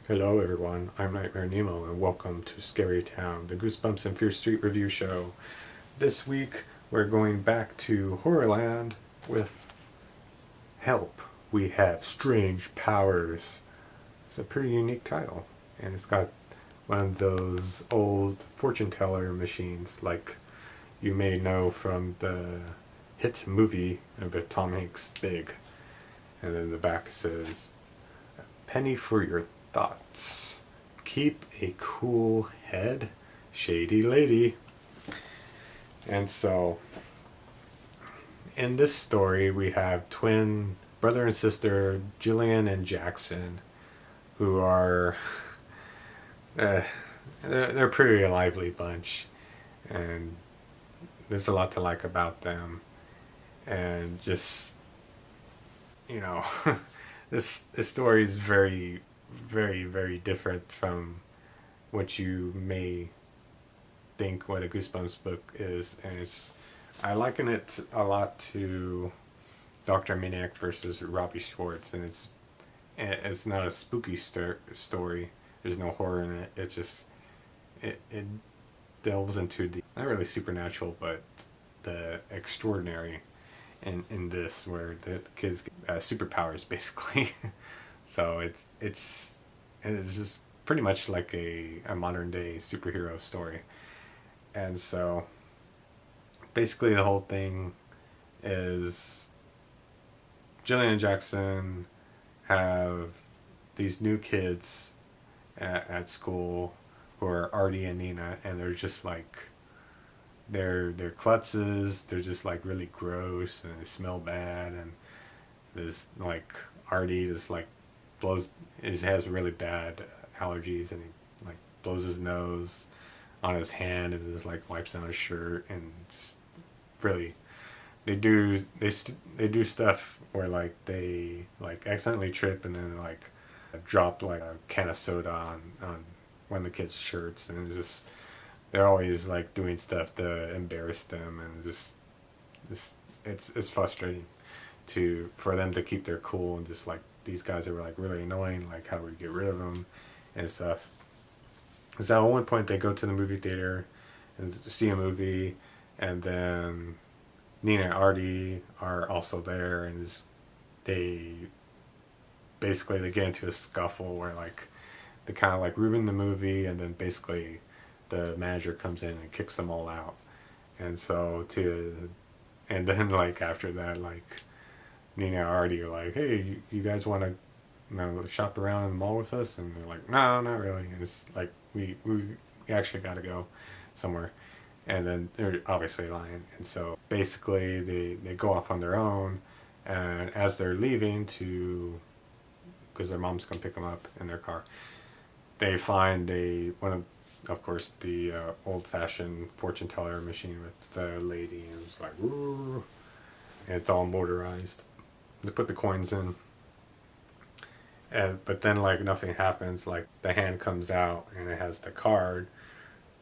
Hello everyone, I'm Nightmare Nemo and welcome to Scary Town, the Goosebumps and Fear Street review show. This week we're going back to Horrorland with Help, We Have Strange Powers. It's a pretty unique title, and it's got one of those old fortune teller machines like you may know from the hit movie of Tom Hanks' Big. And then the back says, "Penny for your thoughts. Keep a cool head, shady lady." And so, in this story, we have twin brother and sister, Jillian and Jackson, who are uh, they're a pretty lively bunch, and there's a lot to like about them, and just you know, this story is very, very, very different from what you may think what a Goosebumps book is, and I liken it a lot to Dr. Maniac versus Robbie Schwartz, and it's not a spooky story. There's no horror in it. It's just it delves into the not really supernatural, but the extraordinary in this, where the kids get superpowers basically. So it's just pretty much like a modern day superhero story. And so basically the whole thing is Jillian and Jackson have these new kids at school who are Artie and Nina, and they're just like they're klutzes. They're just like really gross and they smell bad, and this like Artie just like blows has really bad allergies, and he like blows his nose on his hand and just like wipes on his shirt, and just really they do stuff where like they like accidentally trip and then like drop like a can of soda on one of the kids' shirts, and it's just they're always like doing stuff to embarrass them, and just it's frustrating to for them to keep their cool, and just like these guys are like really annoying, like how do we get rid of them and stuff. So at one point they go to the movie theater and see a movie, and then Nina and Artie are also there, and they basically they get into a scuffle where like they kind of like ruin the movie, and then basically the manager comes in and kicks them all out. And so and then like after that, like Nina and Artie are like, "Hey, you guys want to shop around in the mall with us?" And they're like, "No, not really." And it's like we actually got to go somewhere, and then they're obviously lying. And so basically they go off on their own, and as they're leaving to because their mom's gonna pick them up in their car, they find of course the old-fashioned fortune teller machine with the lady, and it's like, "Woo," and it's all motorized. They put the coins in, but then like nothing happens. Like the hand comes out and it has the card,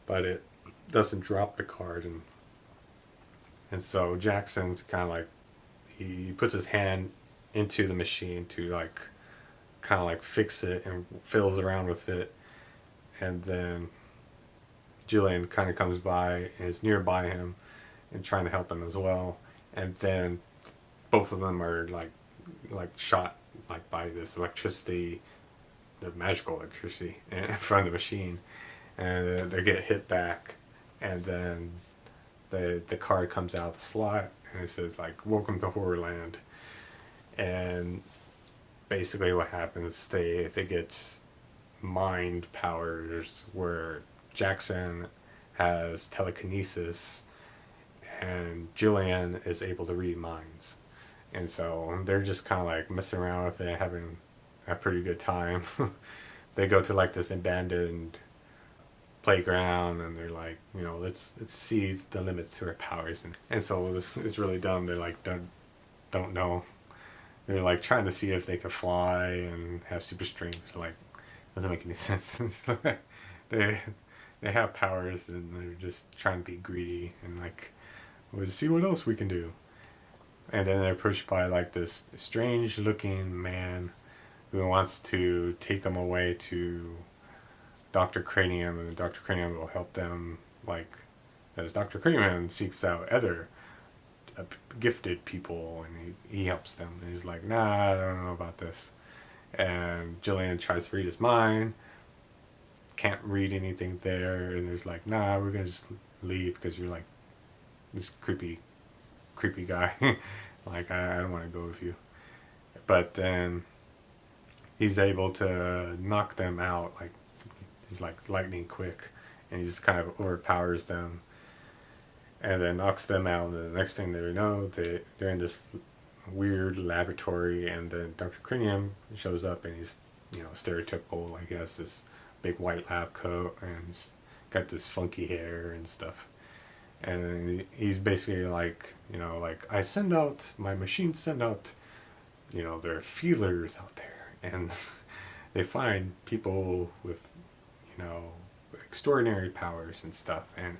but it doesn't drop the card, and so Jackson's kind of like he puts his hand into the machine to like kind of like fix it and fiddles around with it, and then Jillian kind of comes by and is nearby him and trying to help him as well, and then both of them are like shot like by this electricity, the magical electricity in front of the machine, and they get hit back, and then the card comes out of the slot and it says like "Welcome to Horrorland," and basically what happens they get mind powers where Jackson has telekinesis and Jillian is able to read minds. And so they're just kind of like messing around with it, having a pretty good time. They go to like this abandoned playground, and they're like, let's see the limits to our powers. And so this is really dumb. They like don't know. They're like trying to see if they can fly and have super strength. Like doesn't make any sense. they they have powers, and they're just trying to be greedy and like, let's see what else we can do. And then they're approached by like this strange looking man who wants to take them away to Dr. Cranium, and Dr. Cranium will help them, like, as Dr. Cranium seeks out other uh, gifted people, and he helps them. And he's like, nah, I don't know about this. And Jillian tries to read his mind, can't read anything there, and there's like, nah, we're gonna just leave because you're like this creepy guy. Like, I don't want to go with you. But then he's able to knock them out, like he's like lightning quick, and he just kind of overpowers them, and then knocks them out. And the next thing they know, they're in this weird laboratory, and then Dr. Cranium shows up, and he's, stereotypical, like he has this big white lab coat, and he's got this funky hair and stuff. And he's basically like, like, my machines send out, their feelers out there, and they find people with, you know, extraordinary powers and stuff, and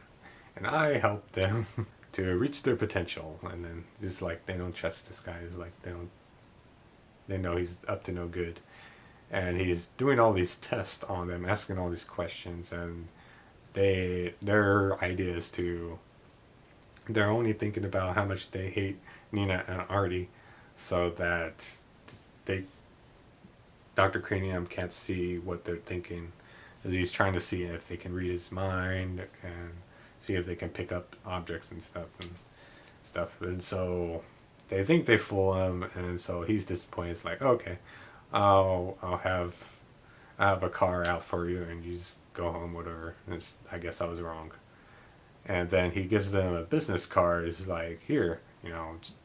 I help them to reach their potential. And then it's like they don't trust this guy. It's like they know he's up to no good, and he's doing all these tests on them, asking all these questions, and their idea is to, they're only thinking about how much they hate Nina and Artie, so that they Dr. Cranium can't see what they're thinking. He's trying to see if they can read his mind and see if they can pick up objects and stuff. And so they think they fool him, and so he's disappointed. It's like, okay, I'll have a car out for you, and you just go home, whatever. I guess I was wrong. And then he gives them a business card. It's like, here,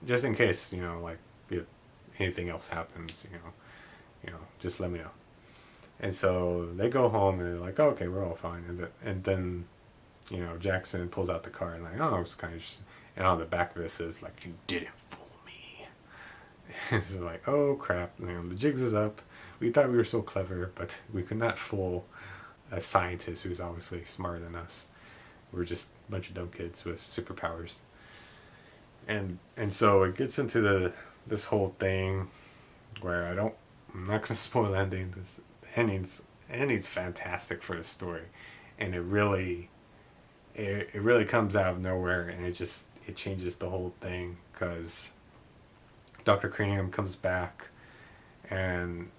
just in case, like, if anything else happens, just let me know. And so they go home, and they're like, oh, okay, we're all fine. And then, Jackson pulls out the card, and like, oh, it's kind of, and on the back of it says, like, you didn't fool me. It's like, oh crap, the jigs is up. We thought we were so clever, but we could not fool a scientist who's obviously smarter than us. We're just a bunch of dumb kids with superpowers. And so it gets into this whole thing where I'm not gonna spoil the ending. This ending's fantastic for the story, and it really comes out of nowhere, and it changes the whole thing, because Dr. Cranium comes back, and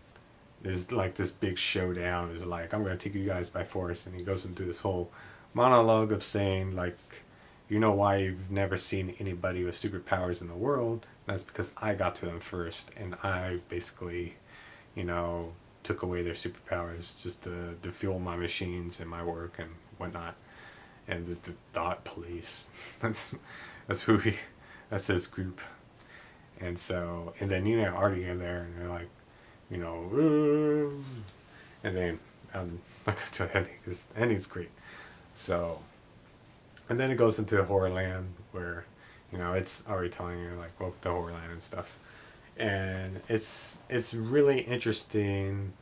there's like this big showdown. It's like, I'm gonna take you guys by force, and he goes into this whole monologue of saying, like, why you've never seen anybody with superpowers in the world? That's because I got to them first, and I basically, took away their superpowers just to fuel my machines and my work and whatnot. And the Thought Police, that's his group. And so, and then Nina and Artie are there, and they're like, and then I'm not going to ending, because the ending's great. So, and then it goes into Horrorland, where, it's already telling you, like, well, the Horrorland and stuff. And it's really interesting,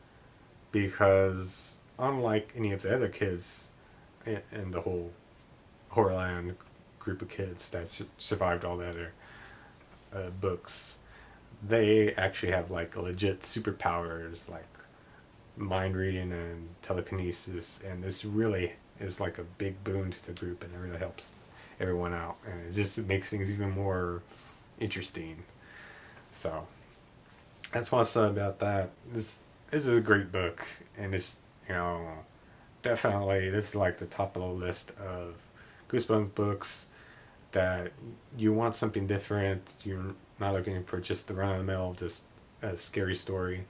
because unlike any of the other kids in the whole Horrorland group of kids that survived all the other books, they actually have, like, legit superpowers, like mind reading and telekinesis, and this really is like a big boon to the group, and it really helps everyone out, and it makes things even more interesting. So that's what I said about that. This is a great book, and it's, definitely, this is like the top of the list of Goosebumps books that you want something different. You're not looking for just the run-of-the-mill, just a scary story.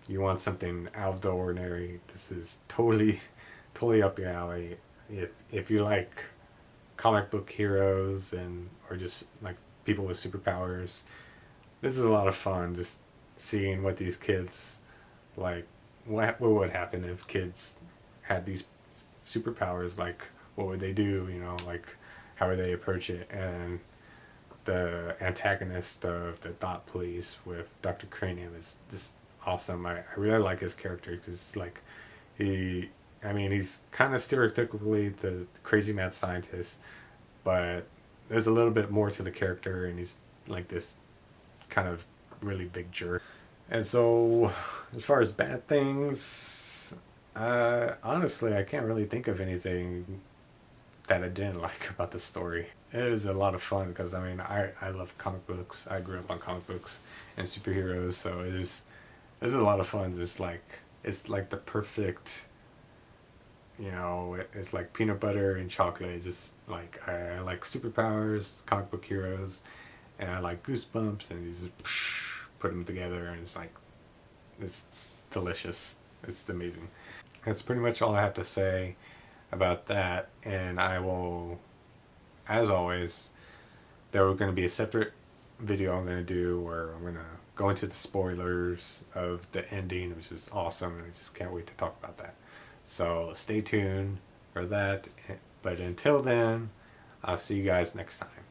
You want something out of the ordinary. This is totally up your alley. If you like comic book heroes or just like people with superpowers, this is a lot of fun. Just seeing what these kids, like, what would happen if kids had these superpowers. Like, what would they do? Like, how would they approach it? And the antagonist of the Thought Police with Dr. Cranium is just awesome. I really like his character, because, like, he's kind of stereotypically the crazy mad scientist, but there's a little bit more to the character, and he's like this kind of really big jerk. And so, as far as bad things, honestly, I can't really think of anything that I didn't like about the story. It was a lot of fun because I love comic books. I grew up on comic books and superheroes, so it's a lot of fun. It's like the perfect, it's like peanut butter and chocolate. It's just like I like superpowers, comic book heroes, and I like Goosebumps, and you just put them together, and it's delicious. It's amazing. That's pretty much all I have to say about that, and I will, as always, there are going to be a separate video I'm going to do where I'm going to go into the spoilers of the ending, which is awesome, and I just can't wait to talk about that. So stay tuned for that, but until then, I'll see you guys next time.